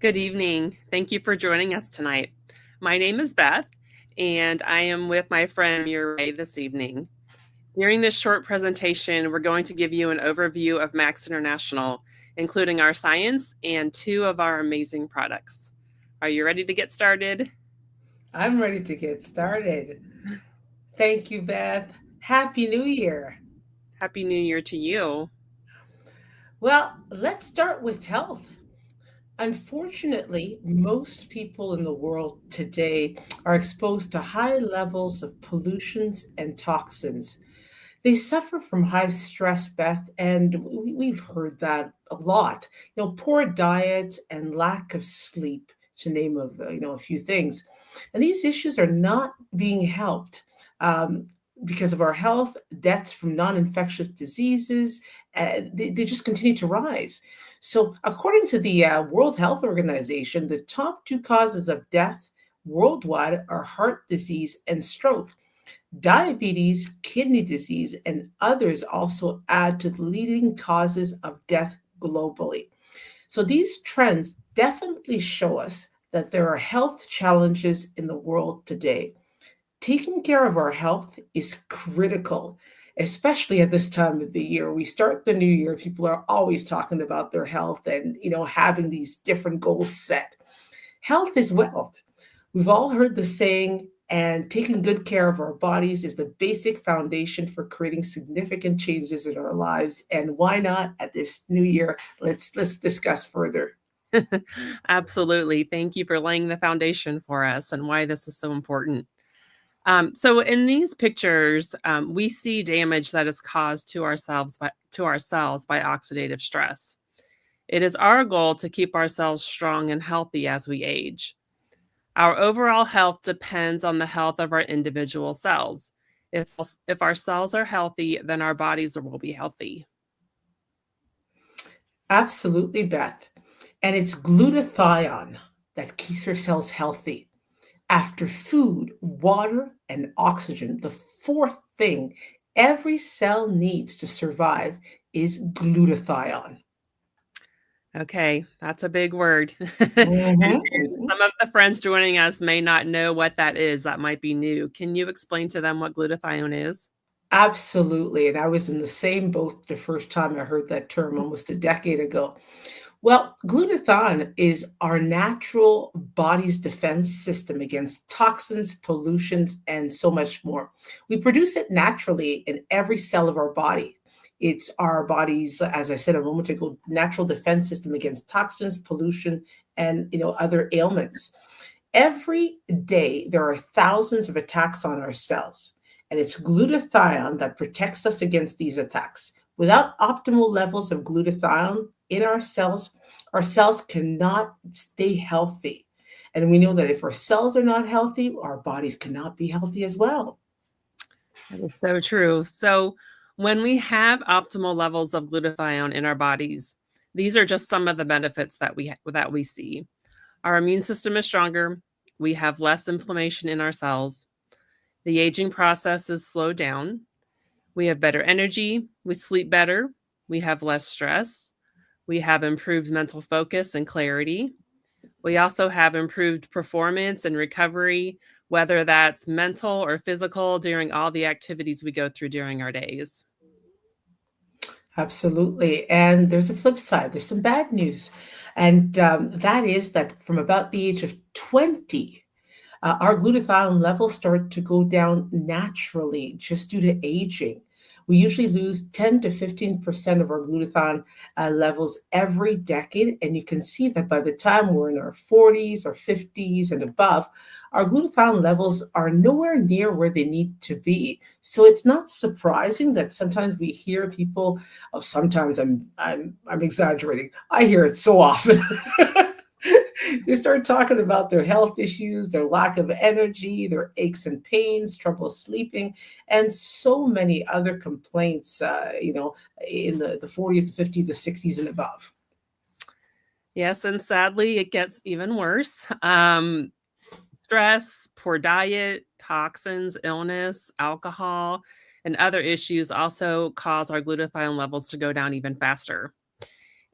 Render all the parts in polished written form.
Good evening. Thank you for joining us tonight. My name is Beth, and I am with my friend Murray this evening. During this short presentation, we're going to give you an overview of Max International, including our science and two of our amazing products. Are you ready to get started? I'm ready to get started. Thank you, Beth. Happy New Year. Happy New Year to you. Well, let's start with health. Unfortunately, most people in the world today are exposed to high levels of pollutions and toxins. They suffer from high stress, Beth, and we've heard that a lot. Poor diets and lack of sleep, to name a few things. And these issues are not being helped. Because of our health, deaths from non-infectious diseases, they just continue to rise. So, according to the World Health Organization, the top two causes of death worldwide are heart disease and stroke. Diabetes, kidney disease, and others also add to the leading causes of death globally. So these trends definitely show us that there are health challenges in the world today. Taking care of our health is critical, especially at this time of the year. We start the new year, people are always talking about their health and, having these different goals set. Health is wealth. We've all heard the saying, and taking good care of our bodies is the basic foundation for creating significant changes in our lives. And why not at this new year? Let's discuss further. Absolutely. Thank you for laying the foundation for us and why this is so important. So in these pictures, we see damage that is caused to our cells by oxidative stress. It is our goal to keep ourselves strong and healthy as we age. Our overall health depends on the health of our individual cells. If our cells are healthy, then our bodies will be healthy. Absolutely, Beth. And it's glutathione that keeps our cells healthy. After food, water, and oxygen, the fourth thing every cell needs to survive is glutathione. Okay, that's a big word. Mhm, And mhm. some of the friends joining us may not know what that is. That might be new. Can you explain to them what glutathione is? Absolutely. And I was in the same boat the first time I heard that term almost a decade ago. Well, glutathione is our natural body's defense system against toxins, pollutions, and so much more. We produce it naturally in every cell of our body. It's our body's, as I said a moment ago, natural defense system against toxins, pollution, and other ailments. Every day, there are thousands of attacks on our cells, and it's glutathione that protects us against these attacks. Without optimal levels of glutathione in our cells cannot stay healthy. And we know that if our cells are not healthy, our bodies cannot be healthy as well. That is so true. So, when we have optimal levels of glutathione in our bodies, these are just some of the benefits that we see. Our immune system is stronger. We have less inflammation in our cells. The aging process is slowed down. We have better energy. We sleep better. We have less stress. We have improved mental focus and clarity. We also have improved performance and recovery, whether that's mental or physical, during all the activities we go through during our days. Absolutely. And there's a flip side, there's some bad news. And that is that from about the age of 20, our glutathione levels start to go down naturally just due to aging. We usually lose 10 to 15% of our glutathione levels every decade. And you can see that by the time we're in our 40s or 50s and above, our glutathione levels are nowhere near where they need to be. So it's not surprising that sometimes we hear people, oh, sometimes I'm exaggerating. I hear it so often. They start talking about their health issues, their lack of energy, their aches and pains, trouble sleeping, and so many other complaints, in the 40s, the 50s, the 60s, and above. Yes, and sadly, it gets even worse. Stress, poor diet, toxins, illness, alcohol, and other issues also cause our glutathione levels to go down even faster.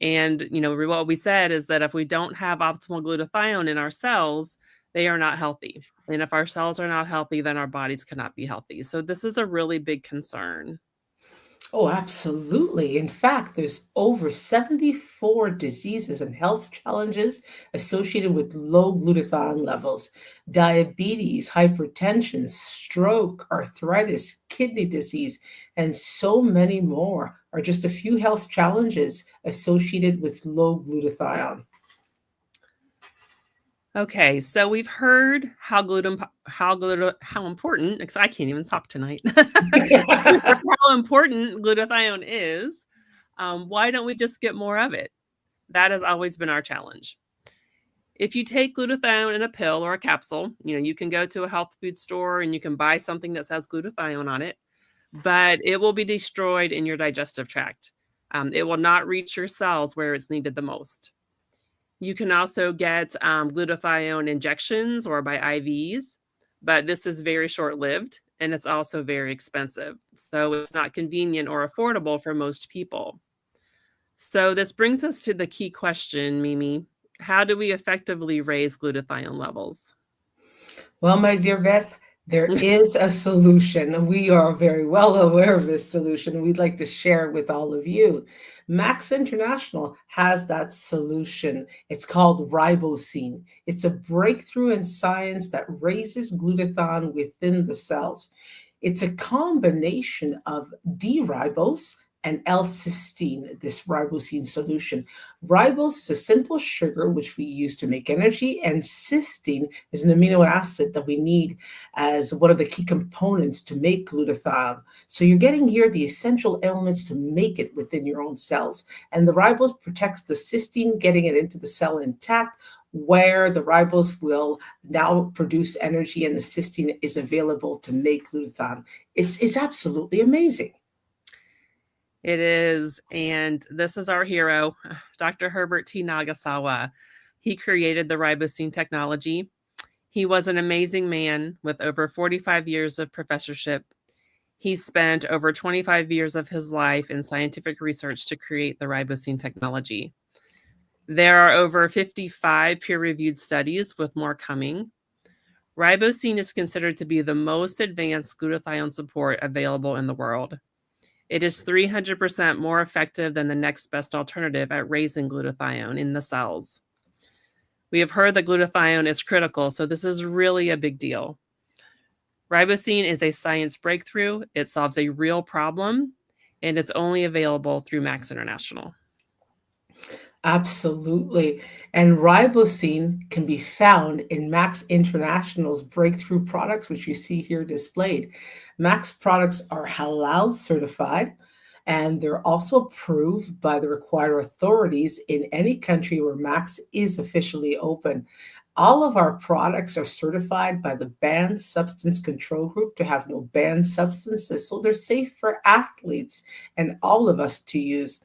And, what we said is that if we don't have optimal glutathione in our cells, they are not healthy. And if our cells are not healthy, then our bodies cannot be healthy. So this is a really big concern. Oh, absolutely. In fact, there's over 74 diseases and health challenges associated with low glutathione levels. Diabetes, hypertension, stroke, arthritis, kidney disease, and so many more are just a few health challenges associated with low glutathione. Okay, so we've heard how important, because I can't even talk tonight, how important glutathione is. Why don't we just get more of it? That has always been our challenge. If you take glutathione in a pill or a capsule, you can go to a health food store and you can buy something that says glutathione on it, but it will be destroyed in your digestive tract. It will not reach your cells where it's needed the most. You can also get glutathione injections or by IVs, but this is very short-lived and it's also very expensive. So it's not convenient or affordable for most people. So this brings us to the key question, Mimi. How do we effectively raise glutathione levels? Well, my dear Beth, there is a solution. We are very well aware of this solution. We'd like to share it with all of you. Max International has that solution. It's called ribosine. It's a breakthrough in science that raises glutathione within the cells. It's a combination of D-ribose and L-cysteine, this ribosine solution. Ribose is a simple sugar which we use to make energy, and cysteine is an amino acid that we need as one of the key components to make glutathione. So you're getting here the essential elements to make it within your own cells. And the ribose protects the cysteine, getting it into the cell intact, where the ribose will now produce energy and the cysteine is available to make glutathione. It's absolutely amazing. It is, and this is our hero, Dr. Herbert T. Nagasawa. He created the ribosine technology. He was an amazing man with over 45 years of professorship. He spent over 25 years of his life in scientific research to create the ribosine technology. There are over 55 peer-reviewed studies, with more coming. Ribosine is considered to be the most advanced glutathione support available in the world. It is 300% more effective than the next best alternative at raising glutathione in the cells. We have heard that glutathione is critical, so this is really a big deal. Ribosine is a science breakthrough. It solves a real problem, and it's only available through Max International. Absolutely. And ribosine can be found in Max International's breakthrough products, which you see here displayed. Max products are halal certified, and they're also approved by the required authorities in any country where Max is officially open. All of our products are certified by the Banned Substance Control Group to have no banned substances, so they're safe for athletes and all of us to use.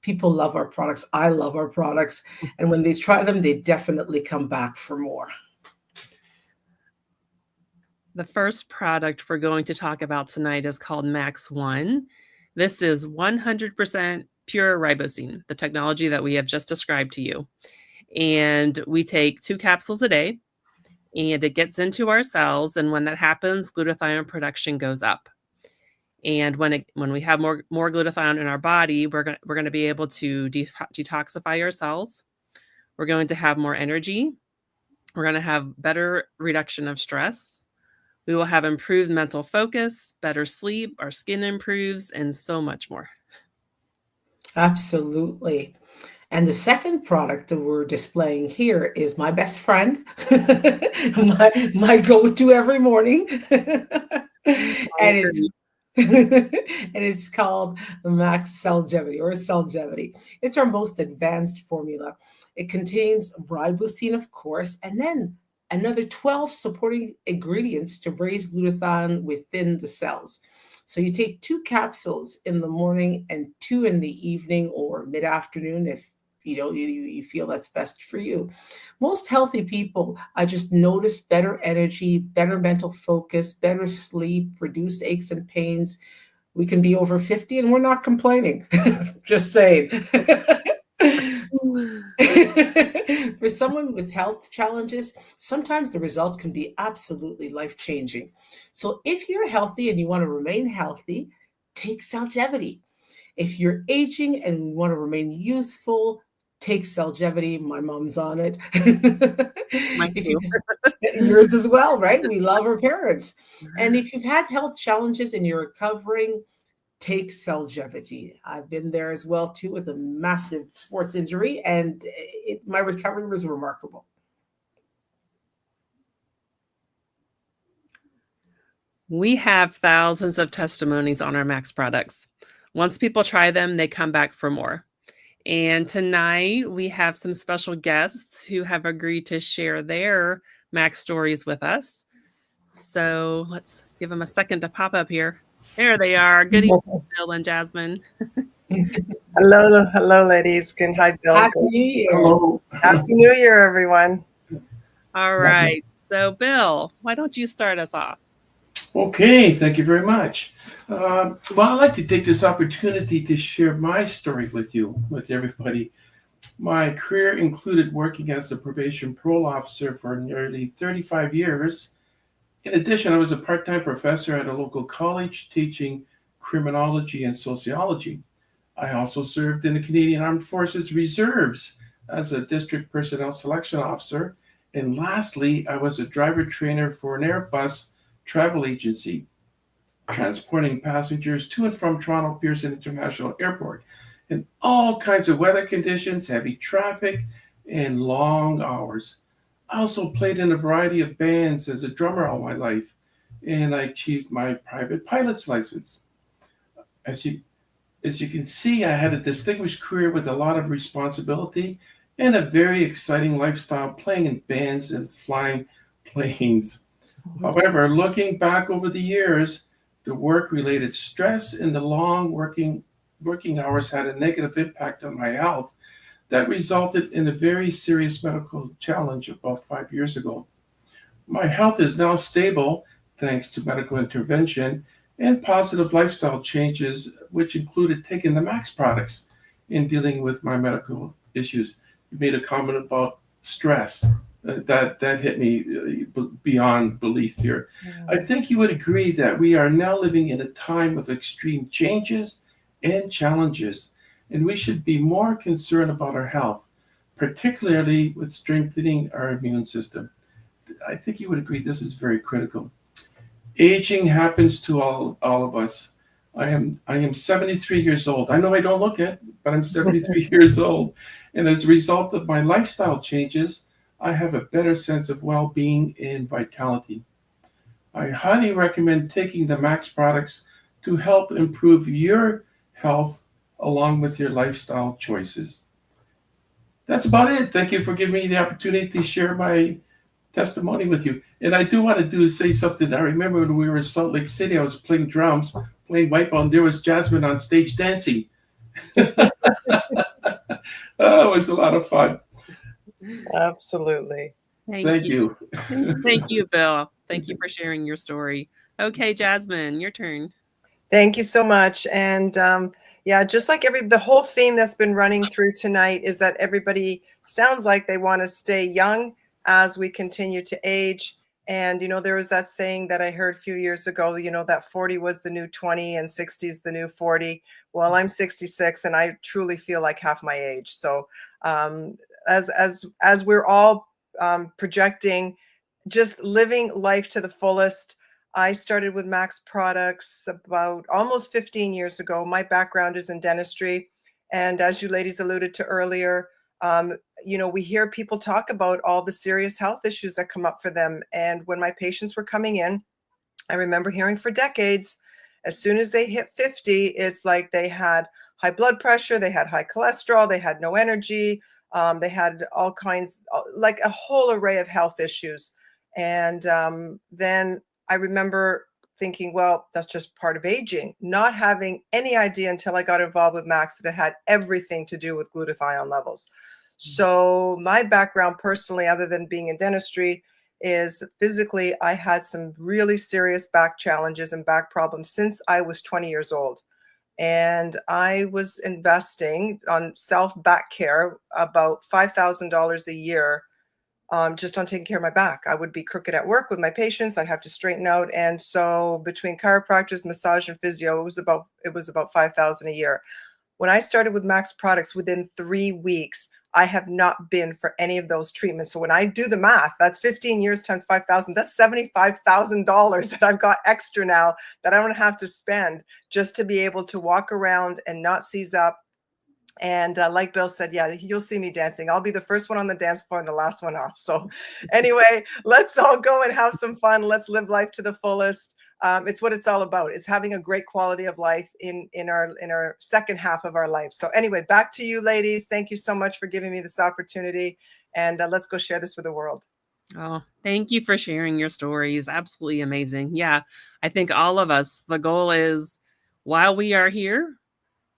People love our products. I love our products. And when they try them, they definitely come back for more. The first product we're going to talk about tonight is called Max One. This is 100% pure ribosine, the technology that we have just described to you. And we take 2 capsules a day, and it gets into our cells. And when that happens, glutathione production goes up. And when we have more glutathione in our body, we're going to be able to detoxify our cells. We're going to have more energy. We're going to have better reduction of stress. We will have improved mental focus, better sleep, our skin improves, and so much more. Absolutely. And the second product that we're displaying here is my best friend, my go-to every morning. I And it's agree. and it's called Max Cellgevity or Cellgevity. It's our most advanced formula. It contains ribosine, of course, and then another 12 supporting ingredients to raise glutathione within the cells. So you take 2 capsules in the morning and 2 in the evening or mid-afternoon if you feel that's best for you. Most healthy people, I just notice better energy, better mental focus, better sleep, reduced aches and pains. We can be over 50 and we're not complaining. Just saying. For someone with health challenges, sometimes the results can be absolutely life changing. So, if you're healthy and you want to remain healthy, take Cellgevity. If you're aging and want to remain youthful, take Cellgevity. My mom's on it. Mine If too. you've yours as well, right? We love our parents. And if you've had health challenges and you're recovering, take Cellgevity. I've been there as well too with a massive sports injury, and my recovery was remarkable. We have thousands of testimonies on our Max products. Once people try them, they come back for more. And tonight we have some special guests who have agreed to share their Max stories with us. So let's give them a second to pop up here. There they are. Good evening, Bill and Jasmine. Hello, hello, ladies. Good. Hi, Bill. Happy New Year. Hello. Happy New Year, everyone. All right. So, Bill, why don't you start us off? Okay, thank you very much. Well, I'd like to take this opportunity to share my story with you, with everybody. My career included working as a probation parole officer for nearly 35 years. In addition, I was a part time professor at a local college teaching criminology and sociology. I also served in the Canadian Armed Forces Reserves as a district personnel selection officer. And lastly, I was a driver trainer for an Airbus travel agency, transporting passengers to and from Toronto Pearson International Airport in all kinds of weather conditions, heavy traffic, and long hours. I also played in a variety of bands as a drummer all my life, and I achieved my private pilot's license. As you as you can see, I had a distinguished career with a lot of responsibility and a very exciting lifestyle playing in bands and flying planes. However, looking back over the years, the work-related stress and the long working hours had a negative impact on my health that resulted in a very serious medical challenge about 5 years ago. My health is now stable thanks to medical intervention and positive lifestyle changes, which included taking the Max products in dealing with my medical issues. You made a comment about stress. That hit me beyond belief here. I think you would agree that we are now living in a time of extreme changes and challenges, and we should be more concerned about our health, particularly with strengthening our immune system. I think you would agree this is very critical. Aging happens to all of us. I am 73 years old. I know I don't look it, but I'm 73 years old. And as a result of my lifestyle changes, I have a better sense of well-being and vitality. I highly recommend taking the Max products to help improve your health along with your lifestyle choices. That's about it. Thank you for giving me the opportunity to share my testimony with you. And I do want to say something. I remember when we were in Salt Lake City, I was playing drums, playing wipeout, and there was Jasmine on stage dancing. Oh, it was a lot of fun. Absolutely. Thank you. Thank you, Bill. Thank you for sharing your story. Okay, Jasmine, your turn. Thank you so much. And yeah, just like the whole theme that's been running through tonight is that everybody sounds like they want to stay young as we continue to age. And, there was that saying that I heard a few years ago, that 40 was the new 20 and 60 is the new 40. Well, I'm 66 and I truly feel like half my age. So as we're all projecting, just living life to the fullest, I started with Max products about almost 15 years ago. My background is in dentistry. And as you ladies alluded to earlier, we hear people talk about all the serious health issues that come up for them. And when my patients were coming in, I remember hearing for decades, as soon as they hit 50, it's like they had high blood pressure, they had high cholesterol, they had no energy, they had all kinds, like a whole array of health issues. And then I remember thinking, well, that's just part of aging, not having any idea until I got involved with Max that it had everything to do with glutathione levels. So my background personally, other than being in dentistry, is physically, I had some really serious back challenges and back problems since I was 20 years old. And I was investing on self back care about $5,000 a year, just on taking care of my back. I would be crooked at work with my patients. I'd have to straighten out. And so between chiropractors, massage, and physio, it was about $5,000 a year. When I started with Max products, within 3 weeks, I have not been for any of those treatments. So when I do the math, that's 15 years times 5,000. That's $75,000 that I've got extra now that I don't have to spend just to be able to walk around and not seize up. And like Bill said, yeah, you'll see me dancing. I'll be the first one on the dance floor and the last one off. So anyway, let's all go and have some fun. Let's live life to the fullest. It's what it's all about. It's having a great quality of life in our second half of our life. So anyway, back to you, ladies. Thank you so much for giving me this opportunity. And let's go share this with the world. Oh, thank you for sharing your stories. Absolutely amazing. Yeah, I think all of us, the goal is while we are here,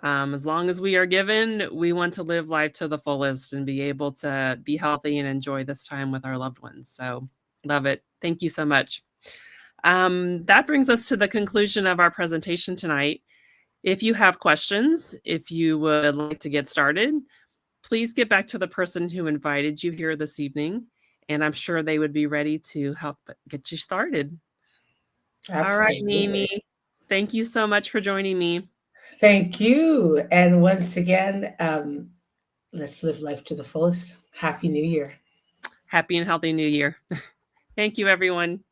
as long as we are given, we want to live life to the fullest and be able to be healthy and enjoy this time with our loved ones. So love it. Thank you so much. That brings us to the conclusion of our presentation tonight. If you have questions, if you would like to get started, please get back to the person who invited you here this evening, and I'm sure they would be ready to help get you started. Absolutely. All right, Mimi, thank you so much for joining me. Thank you. And once again, let's live life to the fullest. Happy New Year. Happy and healthy New Year. Thank you, everyone.